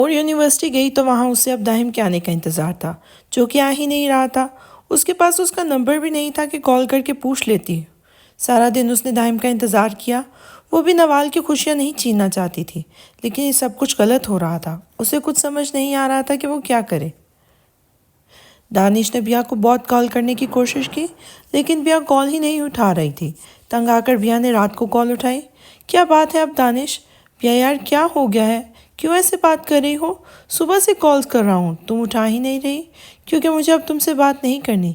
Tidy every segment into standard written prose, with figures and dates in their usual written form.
اور یونیورسٹی گئی تو وہاں اسے اب داہم کے آنے کا انتظار تھا، جو کہ آ ہی نہیں رہا تھا۔ اس کے پاس اس کا نمبر بھی نہیں تھا کہ کال کر کے پوچھ لیتی۔ سارا دن اس نے داہم کا انتظار کیا۔ وہ بھی نوال کی خوشیاں نہیں چھیننا چاہتی تھی، لیکن یہ سب کچھ غلط ہو رہا تھا۔ اسے کچھ سمجھ نہیں آ رہا تھا کہ وہ کیا کرے۔ دانش نے بیا کو بہت کال کرنے کی کوشش کی، لیکن بیا کال ہی نہیں اٹھا رہی تھی۔ تنگ آ کر بیا نے رات کو کال اٹھائی۔ کیا بات ہے اب دانش؟ بیا یار کیا ہو گیا ہے؟ کیوں ایسے بات کر رہی ہو؟ صبح سے کالز کر رہا ہوں، تم اٹھا ہی نہیں رہی۔ کیونکہ مجھے اب تم سے بات نہیں کرنی۔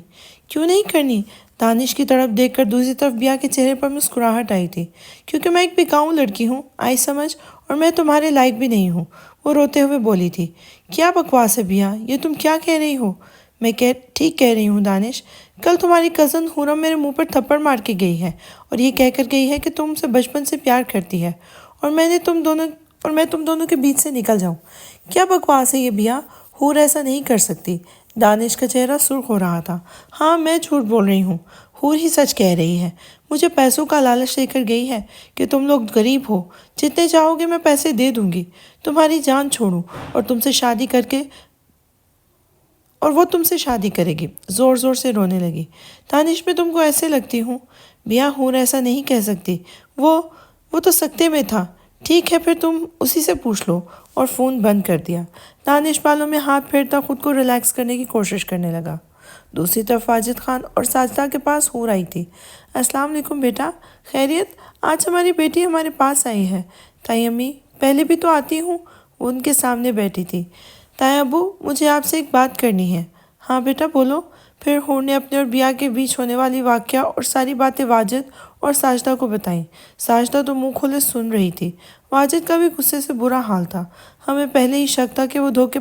کیوں نہیں کرنی؟ دانش کی طرف دیکھ کر دوسری طرف بیا کے چہرے پر مسکراہٹ آئی تھی۔ کیونکہ میں ایک بکاؤ لڑکی ہوں، آئی سمجھ، اور میں تمہارے لائق بھی نہیں ہوں، وہ روتے ہوئے بولی تھی۔ کیا بکواس ہے بیا، یہ تم کیا کہہ رہی ہو؟ میں ٹھیک کہہ رہی ہوں دانش۔ کل تمہاری کزن حورم میرے منہ پر تھپڑ مار کے گئی ہے اور یہ کہہ کر گئی ہے کہ تم سے بچپن سے پیار کرتی ہے اور میں تم دونوں کے بیچ سے نکل جاؤں۔ کیا بکواس ہے یہ بیا، حور ایسا نہیں کر سکتی۔ دانش کا چہرہ سرخ ہو رہا تھا۔ ہاں میں جھوٹ بول رہی ہوں، حور ہی سچ کہہ رہی ہے۔ مجھے پیسوں کا لالچ دے کر گئی ہے کہ تم لوگ غریب ہو، جتنے چاہو گے میں پیسے دے دوں گی، تمہاری جان چھوڑوں اور وہ تم سے شادی کرے گی۔ زور زور سے رونے لگی۔ دانش میں تم کو ایسے لگتی ہوں؟ بیا حور ایسا نہیں کہہ سکتی، وہ تو سکتے میں تھا۔ ٹھیک ہے پھر تم اسی سے پوچھ لو، اور فون بند کر دیا۔ دانش بالوں میں ہاتھ پھیرتا خود کو ریلیکس کرنے کی کوشش کرنے لگا۔ دوسری طرف واجد خان اور ساجدہ کے پاس حور آئی تھی۔ السلام علیکم بیٹا، خیریت؟ آج ہماری بیٹی ہمارے پاس آئی ہے۔ تائی امی، پہلے بھی تو آتی ہوں۔ وہ ان کے سامنے بیٹھی تھی۔ تائی ابو، مجھے آپ سے ایک بات کرنی ہے۔ ہاں بیٹا بولو۔ پھر حور نے اپنے اور بیا کے بیچ ہونے والی واقعہ اور ساری باتیں واجد اور ساجدہ کو بتائیں۔ ساجدہ تو منہ کھولے سن رہی تھی۔ واجد کا بھی غصے سے برا حال تھا۔ ہمیں پہلے ہی شک تھا کہ وہ دھوکے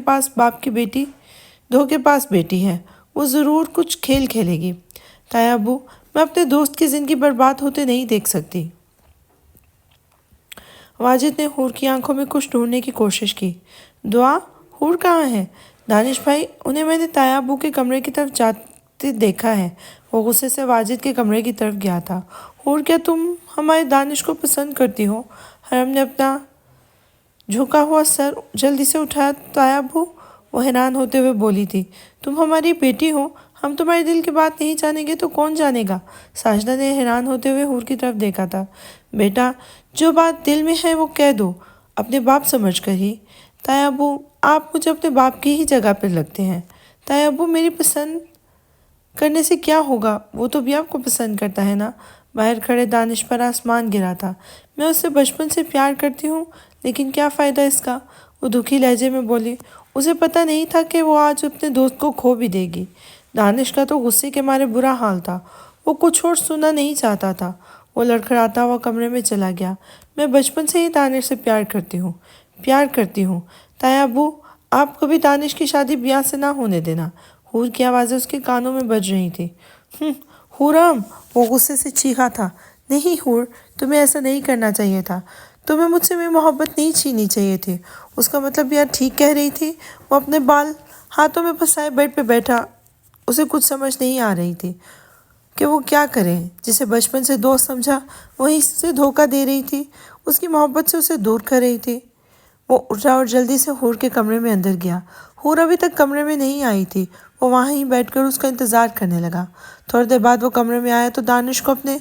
پاس بیٹی ہے، وہ ضرور کچھ کھیل کھیلے گی۔ تائی ابو، میں اپنے دوست کی زندگی برباد ہوتے نہیں دیکھ سکتی۔ واجد نے حور کی آنکھوں میں کچھ ڈھونڈنے کی کوشش کی۔ دعا، حور کہاں ہے؟ دانش بھائی، انہیں میں نے تائی ابو کے کمرے کی طرف جاتے دیکھا ہے۔ وہ غصے سے واجد کے کمرے کی طرف گیا تھا۔ حور، کیا تم ہمارے دانش کو پسند کرتی ہو؟ حرم نے اپنا جھکا ہوا سر جلدی سے اٹھایا۔ تائی ابو، وہ حیران ہوتے ہوئے بولی تھی، تم ہماری بیٹی ہو، ہم تمہارے دل کی بات نہیں جانیں گے تو کون جانے گا؟ ساجدہ نے حیران ہوتے ہوئے حور کی طرف دیکھا تھا۔ بیٹا، جو بات دل میں ہے وہ کہہ دو، اپنے باپ سمجھ کر ہی۔ تائی ابو، آپ مجھے اپنے باپ کی ہی جگہ پر لگتے ہیں۔ تائی ابو، میری پسند کرنے سے کیا ہوگا؟ وہ تو بھی آپ کو پسند کرتا ہے نا؟ باہر کھڑے دانش پر آسمان گرا تھا۔ میں اس سے بچپن سے پیار کرتی ہوں، لیکن کیا فائدہ اس کا؟ وہ دکھی لہجے میں بولی۔ اسے پتہ نہیں تھا کہ وہ آج اپنے دوست کو کھو بھی دے گی۔ دانش کا تو غصے کے مارے برا حال تھا۔ وہ کچھ اور سننا نہیں چاہتا تھا۔ وہ لڑکھڑاتا ہوا کمرے میں چلا گیا۔ میں بچپن سے ہی دانش سے پیار کرتی ہوں۔ تائی ابو، آپ کبھی دانش کی شادی بیا سے نہ ہونے دینا۔ حور کی آوازیں اس کے کانوں میں بج رہی تھی۔ حورم، وہ غصے سے چیخا تھا۔ نہیں حور، تمہیں ایسا نہیں کرنا چاہیے تھا۔ تمہیں مجھ سے میری محبت نہیں چھینی چاہیے تھی۔ اس کا مطلب بیا ٹھیک کہہ رہی تھی۔ وہ اپنے بال ہاتھوں میں پھنسائے بیڈ پہ بیٹھا۔ اسے کچھ سمجھ نہیں آ رہی تھی کہ وہ کیا کرے۔ جسے بچپن سے دوست سمجھا وہیں سے دھوکہ دے رہی تھی، اس کی محبت سے اسے دور کر رہی تھی۔ وہ اٹھا اور جلدی سے حور کے کمرے میں اندر گیا۔ حور ابھی تک کمرے میں نہیں آئی تھی۔ وہ وہاں ہی بیٹھ کر اس کا انتظار کرنے لگا۔ تھوڑی دیر بعد وہ کمرے میں آیا تو دانش کو اپنے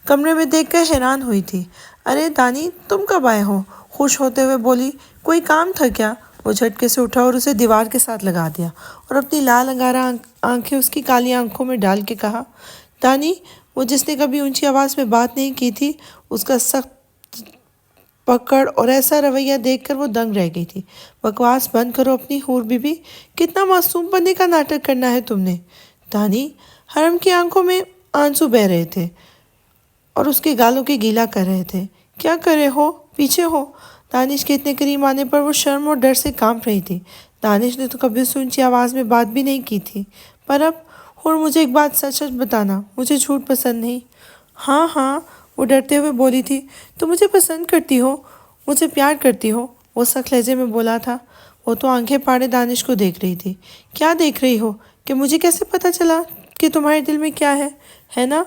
کمرے میں دیکھ کر حیران ہوئی تھی۔ ارے دانی، تم کب آئے ہو؟ خوش ہوتے ہوئے بولی۔ کوئی کام تھا کیا؟ وہ جھٹکے سے اٹھا اور اسے دیوار کے ساتھ لگا دیا اور اپنی لال انگارہ آنکھیں اس کی کالی آنکھوں میں ڈال کے کہا، دانی، وہ جس نے کبھی اونچی آواز میں بات نہیں کی تھی، اس کا سخت پکڑ اور ایسا رویہ دیکھ کر وہ دنگ رہ گئی تھی۔ بکواس بند کرو اپنی حور بی بی، کتنا معصوم بننے کا ناٹک کرنا ہے تم نے۔ دانی، حرم کی آنکھوں میں آنسو بہہ رہے تھے اور اس کے گالوں کے گیلا کر رہے تھے۔ کیا کر رہے ہو؟ پیچھے ہو۔ دانش کے اتنے قریب آنے پر وہ شرم اور ڈر سے کانپ رہی تھی۔ دانش نے تو کبھی اس سے اونچی آواز میں بات بھی نہیں کی تھی، پر اب، حور مجھے ایک بات سچ سچ بتانا، مجھے جھوٹ پسند نہیں۔ ہاں ہاں، وہ ڈرتے ہوئے بولی تھی۔ تو مجھے پسند کرتی ہو، مجھے پیار کرتی ہو؟ وہ سخت لہجے میں بولا تھا۔ وہ تو آنکھیں پھاڑے دانش کو دیکھ رہی تھی۔ کیا دیکھ رہی ہو؟ کہ مجھے کیسے پتہ چلا کہ تمہارے دل میں کیا ہے نا؟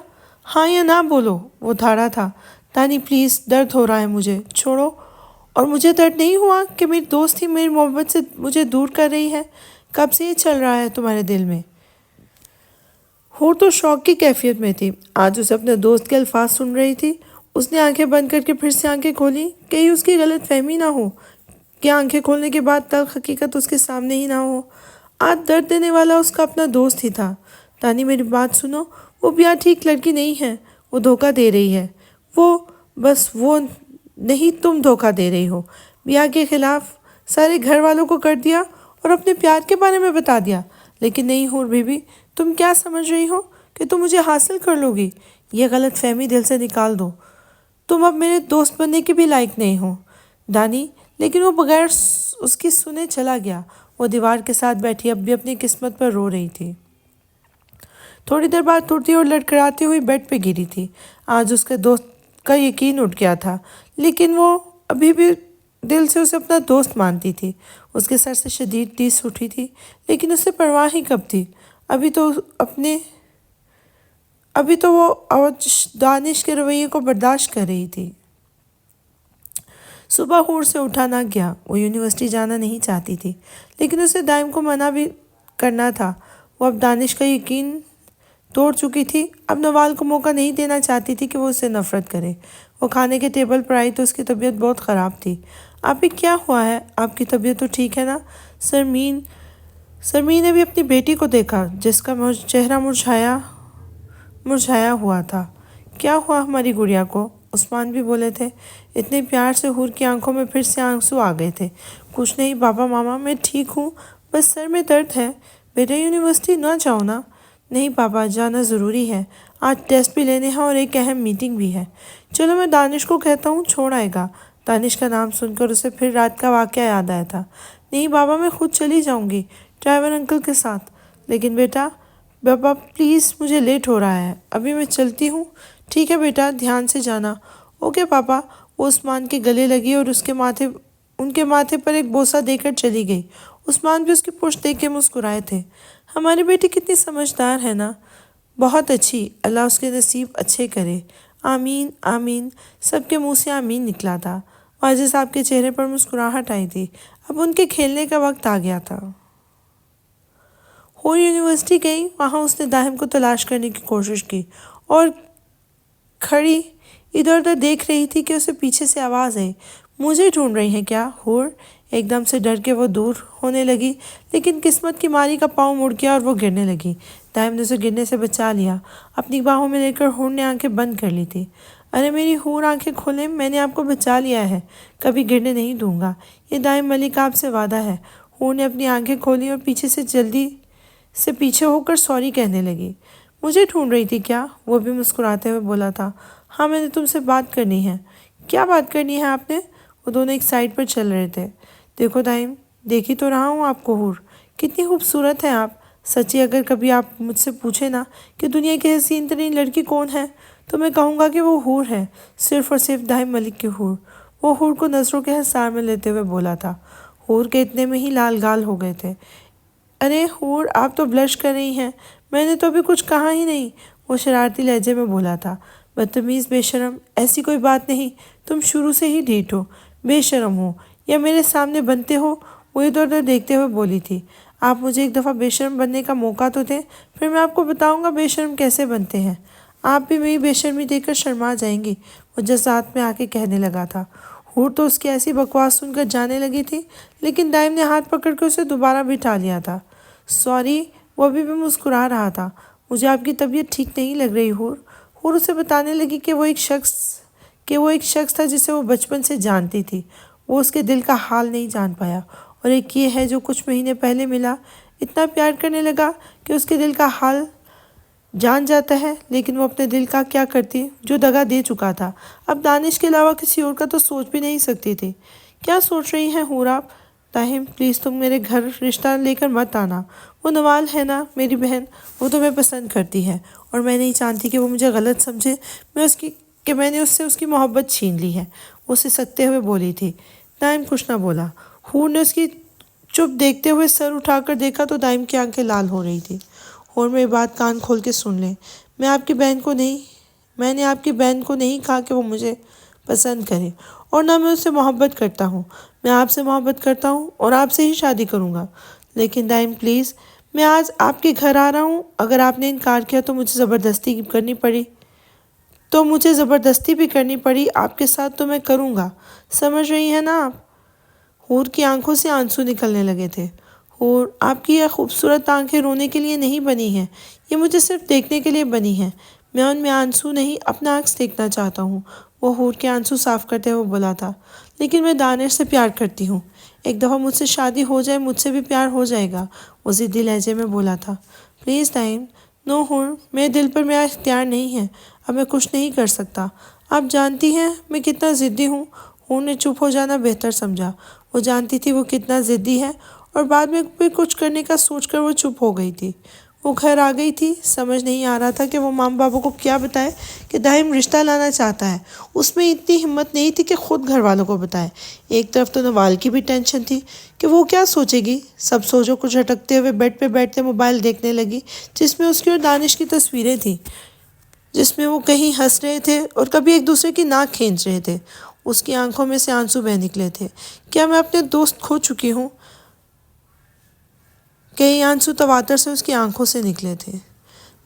ہاں یا نہ بولو، وہ دھاڑا تھا۔ دانی پلیز، درد ہو رہا ہے مجھے، چھوڑو۔ اور مجھے درد نہیں ہوا کہ میری دوست ہی میری محبت سے مجھے دور کر رہی ہے؟ کب سے یہ چل رہا ہے تمہارے دل میں؟ ہور تو شوق کی کیفیت میں تھی، آج اسے اپنے دوست کے الفاظ سن رہی تھی۔ اس نے آنکھیں بند کر کے پھر سے آنکھیں کھولی، کہیں اس کی غلط فہمی نہ ہو کہ آنکھیں کھولنے کے بعد تلخ حقیقت اس کے سامنے ہی نہ ہو۔ آج درد دینے والا اس کا اپنا دوست ہی تھا۔ دانی میری بات سنو، وہ بیاہ ٹھیک لڑکی نہیں ہے، وہ دھوکہ دے رہی ہے۔ وہ نہیں، تم دھوکہ دے رہی ہو۔ بیاہ کے خلاف سارے گھر والوں کو کر دیا اور اپنے پیار کے بارے میں بتا دیا۔ لیکن نہیں ہور بی بی، تم کیا سمجھ رہی ہو کہ تم مجھے حاصل کر لو گی؟ یہ غلط فہمی دل سے نکال دو۔ تم اب میرے دوست بننے کے بھی لائق نہیں ہو دانی۔ لیکن وہ بغیر اس کی سنے چلا گیا۔ وہ دیوار کے ساتھ بیٹھی اب بھی اپنی قسمت پر رو رہی تھی۔ تھوڑی دیر بعد ٹوٹتی اور لڑکھڑاتی ہوئی بیڈ پہ گری تھی۔ آج اس کے دوست کا یقین اٹھ گیا تھا، لیکن وہ ابھی بھی دل سے اسے اپنا دوست مانتی تھی۔ اس کے سر سے شدید ٹیس اٹھی تھی، لیکن اسے پرواہ ہی کب تھی؟ ابھی تو وہ دانش کے رویے کو برداشت کر رہی تھی۔ صبح ہور سے اٹھا نہ گیا۔ وہ یونیورسٹی جانا نہیں چاہتی تھی، لیکن اسے دائم کو منع بھی کرنا تھا۔ وہ اب دانش کا یقین توڑ چکی تھی، اب نوال کو موقع نہیں دینا چاہتی تھی کہ وہ اسے نفرت کرے۔ وہ کھانے کے ٹیبل پر آئی تو اس کی طبیعت بہت خراب تھی۔ آپ ہی کیا ہوا ہے؟ آپ کی طبیعت تو ٹھیک ہے نا؟ سرمین نے بھی اپنی بیٹی کو دیکھا جس کا چہرہ مرجھایا ہوا تھا۔ کیا ہوا ہماری گڑیا کو؟ عثمان بھی بولے تھے۔ اتنے پیار سے ہور کی آنکھوں میں پھر سے آنسو آ گئے تھے۔ کچھ نہیں بابا ماما، میں ٹھیک ہوں، بس سر میں درد ہے۔ بیٹا یونیورسٹی نہ جاؤ نا۔ نہیں پاپا، جانا ضروری ہے، آج ٹیسٹ بھی لینے ہیں اور ایک اہم میٹنگ بھی ہے۔ چلو میں دانش کو کہتا ہوں، چھوڑ آئے گا۔ دانش کا نام سن کر اسے پھر رات کا واقعہ یاد آیا تھا۔ نہیں بابا، میں خود چلی جاؤں گی ڈرائیور انکل کے ساتھ۔ لیکن بیٹا، بابا پلیز، مجھے لیٹ ہو رہا ہے، ابھی میں چلتی ہوں۔ ٹھیک ہے بیٹا، دھیان سے جانا۔ اوکے پاپا۔ وہ عثمان کے گلے لگی اور ان کے ماتھے پر ایک بوسہ دے کر چلی گئی۔ عثمان بھی اس کی پشت دیکھ کے مسکرائے تھے۔ ہماری بیٹی کتنی سمجھدار ہے نا، بہت اچھی، اللہ اس کے نصیب اچھے کرے۔ آمین آمین۔ سب کے منہ سے آمین نکلا تھا۔ واجد صاحب کے چہرے پر مسکراہٹ آئی تھی، اب ان کے کھیلنے کا وقت آ گیا تھا۔ ہور یونیورسٹی گئی، وہاں اس نے داہم کو تلاش کرنے کی کوشش کی اور کھڑی ادھر ادھر دیکھ رہی تھی کہ اسے پیچھے سے آواز آئی، مجھے ڈھونڈ رہی ہیں کیا ہور؟ ایک دم سے ڈر کے وہ دور ہونے لگی، لیکن قسمت کی ماری کا پاؤں مڑ گیا اور وہ گرنے لگی۔ دائم نے اسے گرنے سے بچا لیا، اپنی باہوں میں لے کر ہور نے آنکھیں بند کر لی تھی۔ ارے میری ہور، آنکھیں کھولیں، میں نے آپ کو بچا لیا ہے، کبھی گرنے نہیں دوں گا، یہ دائم ملک آپ سے وعدہ ہے۔ ہور نے اپنی آنکھیں کھولی اور پیچھے سے جلدی سے پیچھے ہو کر سوری کہنے لگی۔ مجھے ڈھونڈ رہی تھی کیا؟ وہ بھی مسکراتے ہوئے بولا تھا۔ ہاں، میں نے تم سے بات کرنی ہے۔ کیا بات کرنی ہے آپ نے؟ وہ دونوں ایک سائڈ پر چل رہے تھے۔ دیکھو دائم، دیکھی تو رہا ہوں آپ کو ہور، کتنی خوبصورت ہیں آپ۔ سچی اگر کبھی آپ مجھ سے پوچھیں نا کہ دنیا کی حسین ترین لڑکی کون ہے، تو میں کہوں گا کہ وہ ہور ہے، صرف اور صرف دائم ملک کی ہور۔ وہ ہور کو نظروں کے حصار میں لیتے ہوئے بولا تھا۔ ہور کے اتنے میں ہی لال گال ہو گئے تھے۔ ارے ہور، آپ تو بلش کر رہی ہیں، میں نے تو ابھی کچھ کہا ہی نہیں، وہ شرارتی لہجے میں بولا تھا۔ بدتمیز، بے شرم، ایسی کوئی بات نہیں، تم شروع سے ہی ڈھیٹ ہو، بے شرم ہو یا میرے سامنے بنتے ہو، وہ ادھر ادھر دیکھتے ہوئے بولی تھی۔ آپ مجھے ایک دفعہ بے شرم بننے کا موقع تو دیں، پھر میں آپ کو بتاؤں گا بے شرم کیسے بنتے ہیں۔ آپ بھی میری بے شرمی دیکھ کر شرما جائیں گی، وہ جذبات میں آ کے کہنے لگا تھا۔ ہور تو اس کی ایسی بکواس سن کر جانے لگی تھی، لیکن دائم نے ہاتھ پکڑ کے اسے دوبارہ بٹھا لیا تھا۔ سوری، وہ ابھی بھی مسکرا رہا تھا۔ مجھے آپ کی طبیعت ٹھیک نہیں لگ رہی ہور۔ ہور اسے بتانے لگی کہ وہ ایک شخص تھا جسے وہ بچپن سے جانتی تھی۔ وہ اس کے دل کا حال نہیں جان پایا، اور ایک یہ ہے جو کچھ مہینے پہلے ملا، اتنا پیار کرنے لگا کہ اس کے دل کا حال جان جاتا ہے، لیکن وہ اپنے دل کا کیا کرتی جو دغا دے چکا تھا۔ اب دانش کے علاوہ کسی اور کا تو سوچ بھی نہیں سکتی تھی۔ کیا سوچ رہی ہیں ہور آپ؟ طاہم پلیز تم میرے گھر رشتہ لے کر مت آنا، وہ نوال ہے نا میری بہن، وہ تمہیں پسند کرتی ہے اور میں نہیں چاہتی کہ وہ مجھے غلط سمجھے میں نے اس سے اس کی محبت چھین لی ہے، وہ اسے سکتے ہوئے بولی تھی۔ دائم کچھ نہ بولا۔ ہور نے اس کی چپ دیکھتے ہوئے سر اٹھا کر دیکھا تو دائم کی آنکھیں لال ہو رہی تھی۔ اور میری بات کان کھول کے سن لیں، میں نے آپ کی بہن کو نہیں کہا کہ وہ مجھے پسند کرے، اور نہ میں اس سے محبت کرتا ہوں۔ میں آپ سے محبت کرتا ہوں اور آپ سے ہی شادی کروں گا۔ لیکن دائم پلیز، میں آج آپ کے گھر آ رہا ہوں، اگر آپ نے انکار کیا تو مجھے زبردستی بھی کرنی پڑی آپ کے ساتھ تو میں کروں گا، سمجھ رہی ہیں نا آپ؟ حور کی آنکھوں سے آنسو نکلنے لگے تھے۔ حور، آپ کی یہ خوبصورت آنکھیں رونے کے لیے نہیں بنی ہیں، یہ مجھے صرف دیکھنے کے لیے بنی ہیں۔ میں ان میں آنسو نہیں، اپنا عکس دیکھنا چاہتا ہوں۔ وہ حور کے آنسو صاف کرتے ہوئے بولا تھا۔ لیکن میں دانش سے پیار کرتی ہوں، ایک دفعہ مجھ سے شادی ہو جائے مجھ سے بھی پیار ہو جائے گا، وہ ضدی لہجے میں بولا تھا۔ پلیز دائم، نو حور، میرے دل پر میرا اختیار نہیں ہے، اب میں کچھ نہیں کر سکتا۔ آپ جانتی ہیں میں کتنا ضدی ہوں۔ حور نے چپ ہو جانا بہتر سمجھا، وہ جانتی تھی وہ کتنا ضدی ہے، اور بعد میں بھی کچھ کرنے کا سوچ کر وہ چپ ہو گئی تھی۔ وہ گھر آ گئی تھی، سمجھ نہیں آ رہا تھا کہ وہ ماں بابوں کو کیا بتائے کہ دائم رشتہ لانا چاہتا ہے۔ اس میں اتنی ہمت نہیں تھی کہ خود گھر والوں کو بتائے۔ ایک طرف تو نوال کی بھی ٹینشن تھی کہ وہ کیا سوچے گی۔ سب سوچوں کو جھٹکتے ہوئے بیڈ پہ بیٹھتے موبائل دیکھنے لگی، جس میں اس کی اور دانش کی تصویریں تھیں، جس میں وہ کہیں ہنس رہے تھے اور کبھی ایک دوسرے کی ناک کھینچ رہے تھے۔ اس کی آنکھوں میں سے آنسو بہہ نکلے تھے۔ کیا میں اپنے دوست کھو چکی ہوں؟ کئی آنسو تواتر سے اس کی آنکھوں سے نکلے تھے۔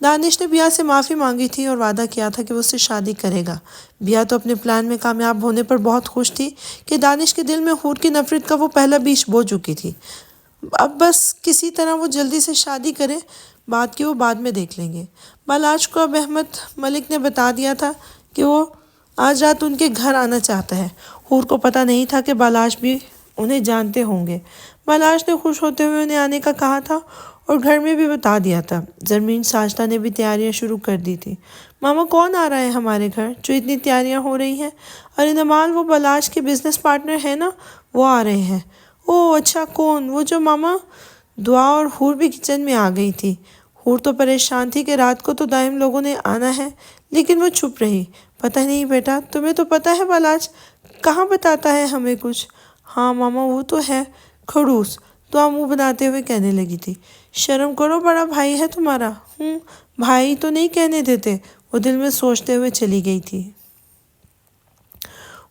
دانش نے بیا سے معافی مانگی تھی اور وعدہ کیا تھا کہ وہ اس سے شادی کرے گا۔ بیا تو اپنے پلان میں کامیاب ہونے پر بہت خوش تھی کہ دانش کے دل میں حور کی نفرت کا وہ پہلا بیج بو چکی تھی۔ اب بس کسی طرح وہ جلدی سے شادی کرے، بات کی وہ بعد میں دیکھ لیں گے۔ بالاش کو اب احمد ملک نے بتا دیا تھا کہ وہ آج رات ان کے گھر آنا چاہتا ہے۔ حور کو پتہ نہیں تھا کہ بالاش بھی انہیں جانتے ہوں گے۔ بالاش نے خوش ہوتے ہوئے انہیں آنے کا کہا تھا اور گھر میں بھی بتا دیا تھا۔ زرمین ساجدہ نے بھی تیاریاں شروع کر دی تھی۔ ماما کون آ رہا ہے ہمارے گھر جو اتنی تیاریاں ہو رہی ہیں؟ ارے نمال، وہ بالاش کے بزنس پارٹنر ہے نا، وہ آ رہے ہیں۔ اوہ اچھا، کون؟ وہ جو ماما۔ دعا اور حور بھی کچن میں آ گئی تھی۔ حور تو پریشان تھی کہ رات کو تو دائم لوگوں نے آنا ہے، لیکن وہ چھپ رہی۔ پتہ نہیں بیٹا، تمہیں تو پتہ ہے بالاش کہاں بتاتا ہے ہمیں کچھ؟ ہاں ماما، وہ تو ہے کھڑوس، دعا منہ بناتے ہوئے کہنے لگی تھی۔ شرم کرو، بڑا بھائی ہے تمہارا۔ بھائی تو نہیں کہنے دیتے، وہ دل میں سوچتے ہوئے چلی گئی تھی۔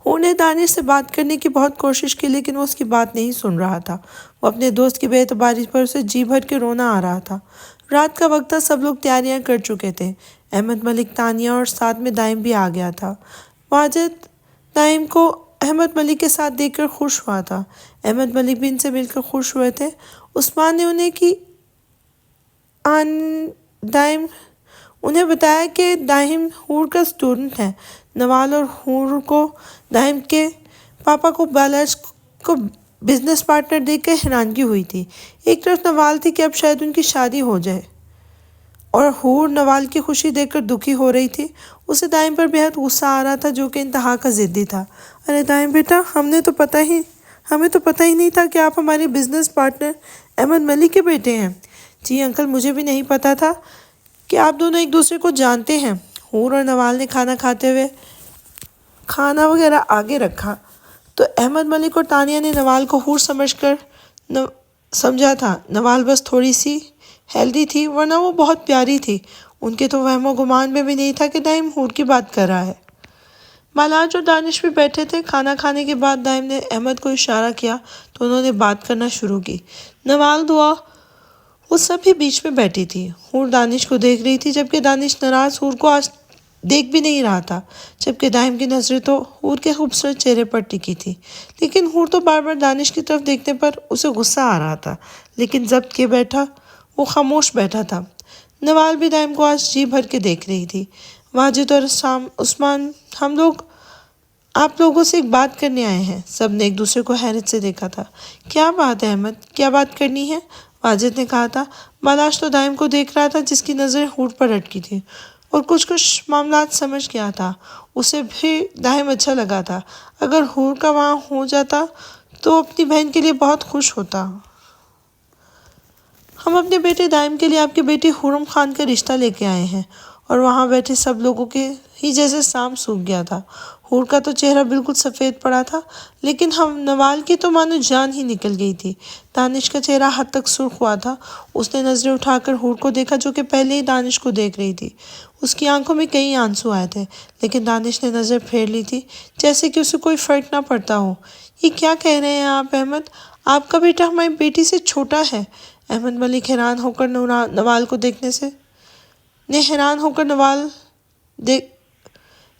حور نے دانش سے بات کرنے کی بہت کوشش کی، لیکن وہ اس کی بات نہیں سن رہا تھا۔ وہ اپنے دوست کی بے اعتباری پر اسے جی بھر کے رونا آ رہا تھا۔ رات کا وقت تھا، سب لوگ تیاریاں کر چکے تھے۔ احمد ملک، تانیہ اور ساتھ میں دائم بھی آ گیا تھا۔ واجد دائم کو احمد ملک کے ساتھ دیکھ کر خوش ہوا تھا۔ احمد ملک بھی ان سے مل کر خوش ہوئے تھے۔ عثمان نے انہیں بتایا کہ دائم حور کا اسٹوڈنٹ ہے۔ نوال اور حور کو دائم کے پاپا کو بالاش کو بزنس پارٹنر دیکھ کر حیرانگی ہوئی تھی۔ ایک طرف نوال تھی کہ اب شاید ان کی شادی ہو جائے، اور حور نوال کی خوشی دیکھ کر دکھی ہو رہی تھی۔ اسے دائم پر بہت غصہ آ رہا تھا، جو کہ انتہا کا ضدی تھا۔ ارے دائم بیٹا، ہمیں تو پتہ ہی نہیں تھا کہ آپ ہمارے بزنس پارٹنر احمد ملک کے بیٹے ہیں۔ جی انکل، مجھے بھی نہیں پتہ تھا کہ آپ دونوں ایک دوسرے کو جانتے ہیں۔ حور اور نوال نے کھانا کھاتے ہوئے کھانا وغیرہ آگے رکھا تو احمد ملک اور تانیہ نے نوال کو حور سمجھا تھا۔ نوال بس تھوڑی سی ہیلدی تھی، ورنہ وہ بہت پیاری تھی۔ ان کے تو وہم و گمان میں بھی نہیں تھا کہ دائم حور کی بات کر رہا ہے۔ بالاش اور دانش بھی بیٹھے تھے۔ کھانا کھانے کے بعد دائم نے احمد کو اشارہ کیا تو انہوں نے بات کرنا شروع کی۔ نوال، دعا، وہ سب بھی بیچ میں بیٹھی تھی۔ حور دانش کو دیکھ رہی تھی، جبکہ دانش ناراض حور کو آج دیکھ بھی نہیں رہا تھا، جبکہ دائم کی نظریں تو حور کے خوبصورت چہرے پر ٹکی تھی۔ لیکن حور تو بار بار دانش کی طرف دیکھنے پر اسے غصہ آ رہا تھا، لیکن ضبط کیے بیٹھا وہ خاموش بیٹھا تھا۔ نوال بھی دائم کو آج جی بھر کے دیکھ رہی تھی۔ واجد اور عثمان، ہم لوگ آپ لوگوں سے ایک بات کرنے آئے ہیں۔ سب نے ایک دوسرے کو حیرت سے دیکھا تھا۔ کیا بات ہے احمد، کیا بات کرنی ہے؟ واجد نے کہا تھا۔ بالاش تو دائم کو دیکھ رہا تھا، جس کی نظریں حور پر اٹکی تھی، اور کچھ معاملات سمجھ گیا تھا۔ اسے بھی دائم اچھا لگا تھا۔ اگر حور کا وہاں ہو جاتا تو اپنی بہن کے لیے بہت خوش ہوتا۔ ہم اپنے بیٹے دائم کے لیے آپ کے بیٹی حورم خان کا رشتہ لے کے آئے ہیں، اور وہاں بیٹھے سب لوگوں کے ہی جیسے سام سوکھ گیا تھا۔ حور کا تو چہرہ بالکل سفید پڑا تھا، لیکن ہم نوال کی تو مانو جان ہی نکل گئی تھی۔ دانش کا چہرہ حد تک سرخ ہوا تھا۔ اس نے نظریں اٹھا کر حور کو دیکھا جو کہ پہلے ہی دانش کو دیکھ رہی تھی۔ اس کی آنکھوں میں کئی آنسو آئے تھے، لیکن دانش نے نظر پھیر لی تھی جیسے کہ اسے کوئی فرق نہ پڑتا ہو۔ یہ کیا کہہ رہے ہیں آپ احمد؟ آپ کا بیٹا ہماری بیٹی سے چھوٹا ہے۔ احمد ملک حیران ہو کر نوال کو دیکھنے سے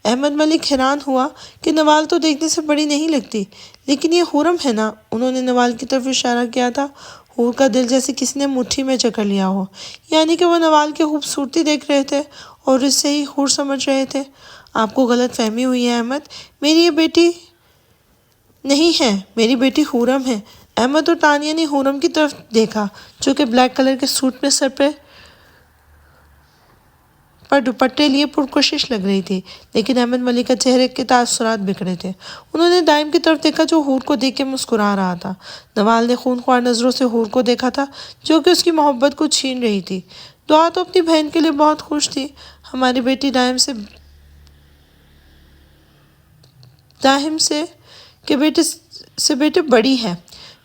احمد ملک حیران ہوا کہ نوال تو دیکھنے سے بڑی نہیں لگتی، لیکن یہ حورم ہے نا؟ انہوں نے نوال کی طرف اشارہ کیا تھا۔ حور کا دل جیسے کسی نے مٹھی میں جکڑ لیا ہو، یعنی کہ وہ نوال کی خوبصورتی دیکھ رہے تھے اور اس سے ہی حور سمجھ رہے تھے۔ آپ کو غلط فہمی ہوئی ہے احمد، میری یہ بیٹی نہیں ہے، میری بیٹی حورم ہے۔ احمد اور تانیہ نے حورم کی طرف دیکھا جو کہ بلیک کلر کے سوٹ میں سر پر دوپٹے لیے پرکشش لگ رہی تھی، لیکن احمد ملک کا چہرے کے تاثرات بکھرے تھے۔ انہوں نے دائم کی طرف دیکھا جو حور کو دیکھ کے مسکرا رہا تھا۔ نوال نے خونخوار نظروں سے حور کو دیکھا تھا جو کہ اس کی محبت کو چھین رہی تھی۔ دعا تو اپنی بہن کے لیے بہت خوش تھی۔ ہماری بیٹی دائم کے بیٹے بڑی ہے۔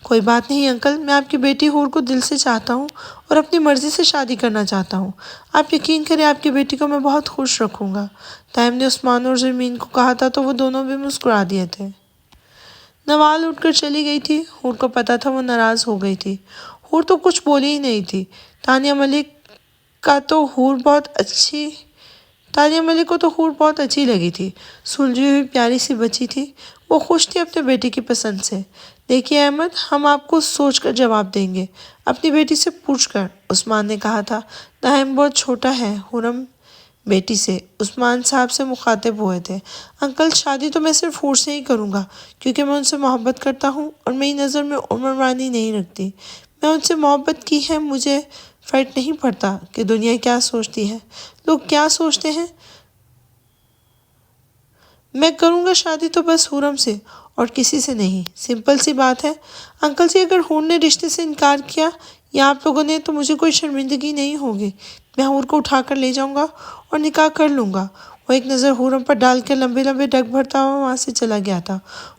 کوئی بات نہیں انکل، میں آپ کی بیٹی حور کو دل سے چاہتا ہوں اور اپنی مرضی سے شادی کرنا چاہتا ہوں۔ آپ یقین کریں آپ کی بیٹی کو میں بہت خوش رکھوں گا۔ دائم نے عثمان اور زرمین کو کہا تھا تو وہ دونوں بھی مسکرا دیے تھے۔ نوال اٹھ کر چلی گئی تھی۔ حور کو پتا تھا وہ ناراض ہو گئی تھی۔ حور تو کچھ بولی ہی نہیں تھی۔ تانیہ ملک کو تو حور بہت اچھی لگی تھی۔ سلجھی ہوئی پیاری سی بچی تھی۔ وہ خوش تھی اپنے بیٹی کی پسند سے۔ دیکھیے احمد، ہم آپ کو سوچ کر جواب دیں گے، اپنی بیٹی سے پوچھ کر، عثمان نے کہا تھا۔ دائم بہت چھوٹا ہے حورم بیٹی سے، عثمان صاحب سے مخاطب ہوئے تھے۔ انکل، شادی تو میں صرف حور سے ہی کروں گا کیونکہ میں ان سے محبت کرتا ہوں اور میری نظر میں عمرانی نہیں رکھتی۔ میں ان سے محبت کی ہے، مجھے فرق نہیں پڑتا کہ دنیا کیا سوچتی ہے، لوگ کیا سوچتے ہیں۔ میں کروں گا شادی تو بس حورم سے اور کسی سے نہیں، سمپل سی بات ہے۔ انکل جی، اگر حور نے رشتے سے انکار کیا یا آپ لوگوں نے تو مجھے کوئی شرمندگی نہیں ہوگی۔ میں حور کو اٹھا کر لے جاؤں گا اور نکاح کر لوں گا۔ وہ ایک نظر حورم پر ڈال کر لمبے لمبے ڈگ بھرتا ہوا وہاں سے چلا گیا تھا۔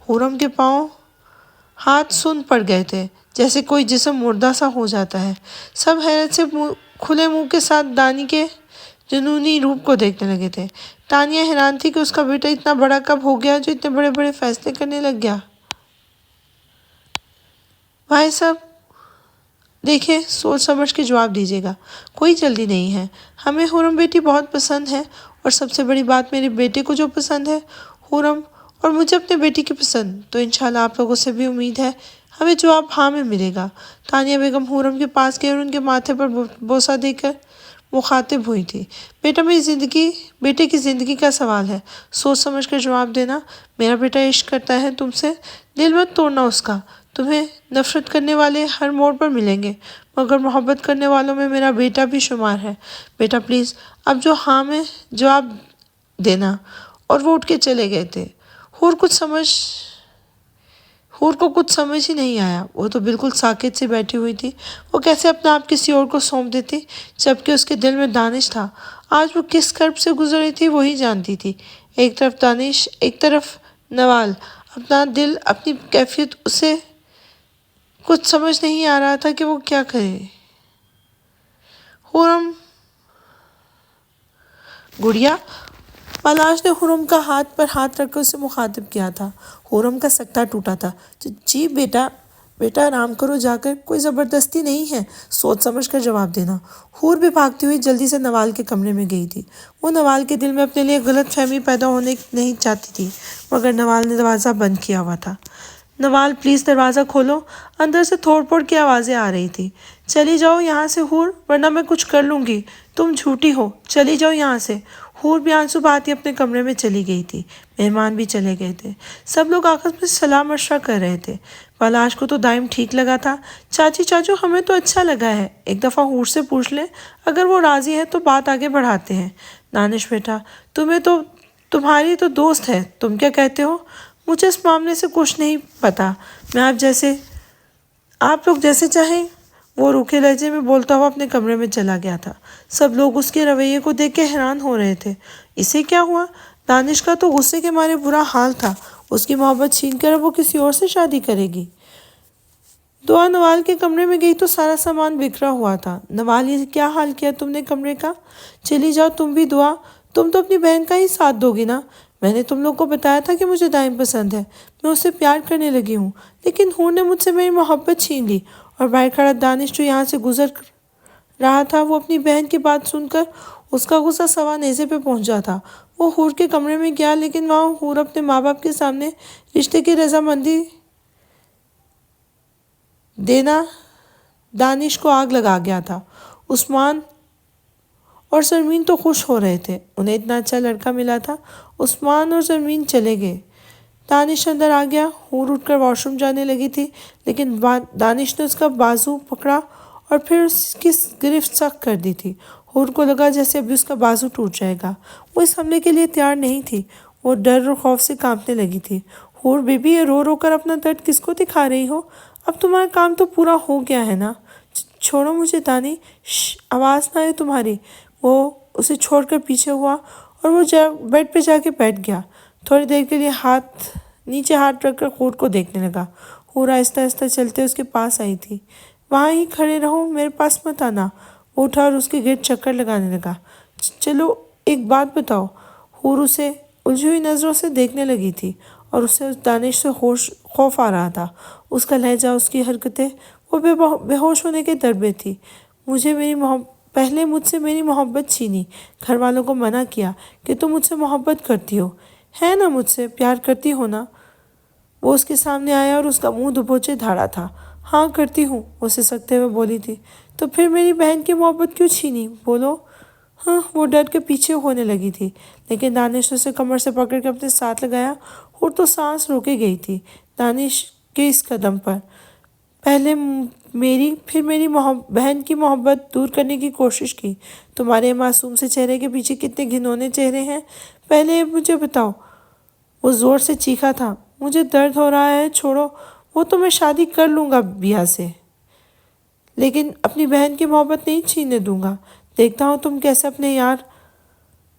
حورم کے پاؤں ہاتھ سن پڑ گئے تھے، جیسے کوئی جسم مردہ سا ہو جاتا ہے۔ سب حیرت سے کھلے منہ کے ساتھ دانی کے جنونی روپ کو دیکھنے لگے تھے۔ تانیہ حیران تھی کہ اس کا بیٹا اتنا بڑا کب ہو گیا جو اتنے بڑے بڑے فیصلے کرنے لگ گیا۔ بھائی صاحب دیکھیں، سوچ سمجھ کے جواب دیجیے گا، کوئی جلدی نہیں ہے۔ ہمیں حورم بیٹی بہت پسند ہے اور سب سے بڑی بات میرے بیٹے کو جو پسند ہے حورم، اور مجھے اپنے بیٹی کی پسند، تو انشاءاللہ آپ لوگوں سے بھی امید ہے ہمیں جواب ہاں میں ملے گا۔ تانیہ بیگم حورم کے پاس گئی اور ان کے ماتھے پر بوسہ دے کر مخاطب ہوئی تھی۔ بیٹے کی زندگی کا سوال ہے، سوچ سمجھ کر جواب دینا۔ میرا بیٹا عشق کرتا ہے تم سے، دل مت توڑنا اس کا۔ تمہیں نفرت کرنے والے ہر موڑ پر ملیں گے، مگر محبت کرنے والوں میں میرا بیٹا بھی شمار ہے۔ بیٹا پلیز اب جو ہاں میں جواب دینا۔ اور وہ اٹھ کے چلے گئے تھے۔ حور کو کچھ سمجھ ہی نہیں آیا۔ وہ تو بالکل ساکت سی بیٹھی ہوئی تھی۔ وہ کیسے اپنا آپ کسی اور کو سونپ دیتی جبکہ اس کے دل میں دانش تھا۔ آج وہ کس کرب سے گزر رہی تھی وہی جانتی تھی۔ ایک طرف دانش، ایک طرف نوال، اپنا دل، اپنی کیفیت، اسے کچھ سمجھ نہیں آ رہا تھا کہ وہ کیا کرے۔ حورم گڑیا، پلاش نے حورم کا ہاتھ پر ہاتھ رکھ کر اسے مخاطب کیا تھا۔ حورم کا سکتہ ٹوٹا تھا۔ جی بیٹا آرام کرو جا کر، کوئی زبردستی نہیں ہے، سوچ سمجھ کر جواب دینا۔ حور بھی بھاگتی ہوئی جلدی سے نوال کے کمرے میں گئی تھی۔ وہ نوال کے دل میں اپنے لیے غلط فہمی پیدا ہونے نہیں چاہتی تھی، مگر نوال نے دروازہ بند کیا ہوا تھا۔ نوال پلیز دروازہ کھولو، اندر سے تھوڑ پھوڑ کی آوازیں آ رہی تھی۔ چلی جاؤ یہاں سے حور، ورنہ میں کچھ کر لوں گی، تم جھوٹی ہو، چلی جاؤ یہاں سے۔ حور بھی آنسو بہاتی اپنے کمرے میں چلی گئی تھی۔ مہمان بھی چلے گئے تھے۔ سب لوگ آپس میں صلاح مشورہ کر رہے تھے۔ پلاش کو تو دائم ٹھیک لگا تھا۔ چاچو ہمیں تو اچھا لگا ہے، ایک دفعہ حور سے پوچھ لیں، اگر وہ راضی ہے تو بات آگے بڑھاتے ہیں۔ دانش بیٹا، تمہاری تو دوست ہے، تم کیا کہتے ہو؟ مجھے اس معاملے سے کچھ نہیں پتا، میں آپ لوگ جیسے چاہیں۔ وہ روکھے لہجے میں بولتا ہوا اپنے کمرے میں چلا گیا تھا۔ سب لوگ اس کے رویے کو دیکھ کے حیران ہو رہے تھے۔ اسے کیا ہوا؟ دانش کا تو غصے کے مارے برا حال تھا۔ اس کی محبت چھین کر اب وہ کسی اور سے شادی کرے گی۔ دعا نوال کے کمرے میں گئی تو سارا سامان بکھرا ہوا تھا۔ نوال، یہ کیا حال کیا تم نے کمرے کا؟ چلی جاؤ تم بھی دعا، تم تو اپنی بہن کا ہی ساتھ دو گی نا؟ میں نے تم لوگ کو بتایا تھا کہ مجھے دائم پسند ہے، میں اسے پیار کرنے لگی ہوں، لیکن ہور نے مجھ سے میری محبت چھین لی۔ اور باہر کھڑا دانش جو یہاں سے گزر رہا تھا، وہ اپنی بہن کی بات سن کر اس کا غصہ سوا نیزے پہ پہنچا تھا۔ وہ ہور کے کمرے میں گیا، لیکن وہاں ہور اپنے ماں باپ کے سامنے رشتے کی رضامندی دینا دانش کو آگ لگا گیا تھا۔ عثمان اور سرمین تو خوش ہو رہے تھے، انہیں اتنا اچھا لڑکا ملا تھا۔ عثمان اور سرمین چلے گئے، دانش اندر آ گیا۔ ہور اٹھ کر واش روم جانے لگی تھی، لیکن دانش نے اس کا بازو پکڑا اور پھر اس کی گرفت سخت کر دی تھی۔ ہور کو لگا جیسے ابھی اس کا بازو ٹوٹ جائے گا۔ وہ اس حملے کے لیے تیار نہیں تھی، وہ ڈر اور خوف سے کانپنے لگی تھی۔ ہور، بیبی، یہ رو رو کر اپنا درد کس کو دکھا رہی ہو؟ اب تمہارا کام تو پورا ہو گیا ہے نا؟ چھوڑو مجھے دانی، آواز نہ آئے تمہاری۔ وہ اسے چھوڑ کر پیچھے ہوا اور وہ بیڈ پہ جا کے بیٹھ گیا۔ تھوڑی دیر کے لیے نیچے ہاتھ رکھ کر ہور کو دیکھنے لگا۔ ہور آہستہ آہستہ چلتے اس کے پاس آئی تھی۔ وہاں ہی کھڑے رہو، میرے پاس مت آنا۔ وہ اٹھا اور اس کے گرد چکر لگانے لگا۔ چلو ایک بات بتاؤ۔ ہور اسے الجھی ہوئی نظروں سے دیکھنے لگی تھی اور اسے اس دانش سے خوف آ رہا تھا، اس کا لہجہ، اس کی حرکتیں، وہ بے ہوش ہونے کے در پہ تھی۔ پہلے مجھ سے میری محبت چھینی، گھر والوں کو منع کیا کہ تم مجھ سے محبت کرتی ہو، ہے نا؟ مجھ سے پیار کرتی ہو نا؟ وہ اس کے سامنے آیا اور اس کا منہ دبوچے دھاڑا تھا۔ ہاں کرتی ہوں، وہ سسکتے ہوئے بولی تھی۔ تو پھر میری بہن کی محبت کیوں چھینی؟ بولو۔ ہاں، وہ ڈر کے پیچھے ہونے لگی تھی، لیکن دانش نے اسے کمر سے پکڑ کے اپنے ساتھ لگایا۔ اور تو سانس روکے گئی تھی دانش کے اس قدم پر۔ پہلے میری پھر میری بہن کی محبت دور کرنے کی کوشش کی۔ تمہارے معصوم سے چہرے کے پیچھے کتنے گھنونے چہرے ہیں، پہلے مجھے بتاؤ۔ وہ زور سے چیخا تھا۔ مجھے درد ہو رہا ہے، چھوڑو۔ وہ تو میں شادی کر لوں گا بیاہ سے، لیکن اپنی بہن کی محبت نہیں چھیننے دوں گا۔ دیکھتا ہوں تم کیسے اپنے یار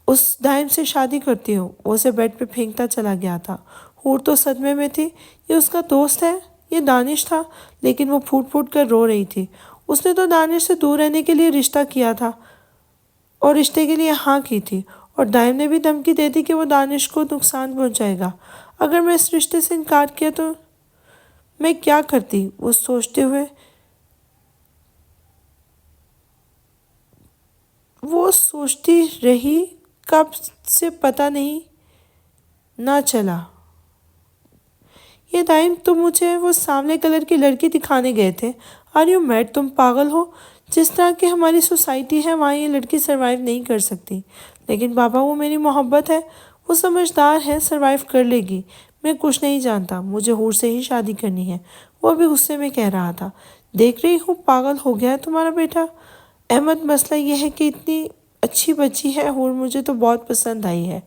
اس دائم سے شادی کرتی ہو۔ وہ اسے بیڈ پہ پھینکتا چلا گیا تھا۔ ہور تو صدمے میں تھی، یہ اس کا دوست ہے، یہ دانش تھا، لیکن وہ پھوٹ پھوٹ کر رو رہی تھی۔ اس نے تو دانش سے دور رہنے کے لیے رشتہ کیا تھا اور رشتے کے لیے ہاں کی تھی، اور دائم نے بھی دھمکی دے دی کہ وہ دانش کو نقصان پہنچائے گا اگر میں اس رشتے سے انکار کیا تو میں کیا کرتی۔ وہ سوچتی رہی، کب سے پتہ نہیں نہ چلا۔ یہ دائم، تم مجھے وہ سانولے کلر کی لڑکی دکھانے گئے تھے۔ Are you mad? تم پاگل ہو؟ جس طرح کی ہماری سوسائٹی ہے وہاں یہ لڑکی سروائیو نہیں کر سکتی۔ لیکن بابا، وہ میری محبت ہے، وہ سمجھدار ہے، سروائیو کر لے گی۔ میں کچھ نہیں جانتا، مجھے ہور سے ہی شادی کرنی ہے، وہ بھی غصے میں کہہ رہا تھا۔ دیکھ رہی ہوں پاگل ہو گیا ہے تمہارا بیٹا۔ احمد، مسئلہ یہ ہے کہ اتنی اچھی بچی ہے ہور، مجھے تو بہت پسند آئی ہے۔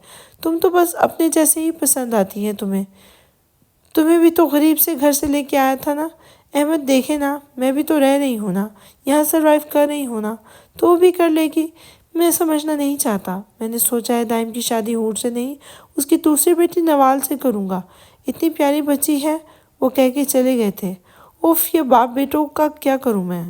تم تو بس اپنے جیسے ہی پسند آتی ہیں تمہیں بھی تو غریب سے گھر سے لے کے آیا تھا نا۔ احمد دیکھے نا، میں بھی تو رہ رہی ہوں نا، یہاں سروائیو کر رہی ہوں نا، تو وہ بھی کر لے گی۔ میں سمجھنا نہیں چاہتا، میں نے سوچا ہے دائم کی شادی ہور سے نہیں، اس کی دوسری بیٹی نوال سے کروں گا، اتنی پیاری بچی ہے۔ وہ کہہ کے چلے گئے تھے۔ اوف، یہ باپ بیٹوں کا کیا کروں میں؟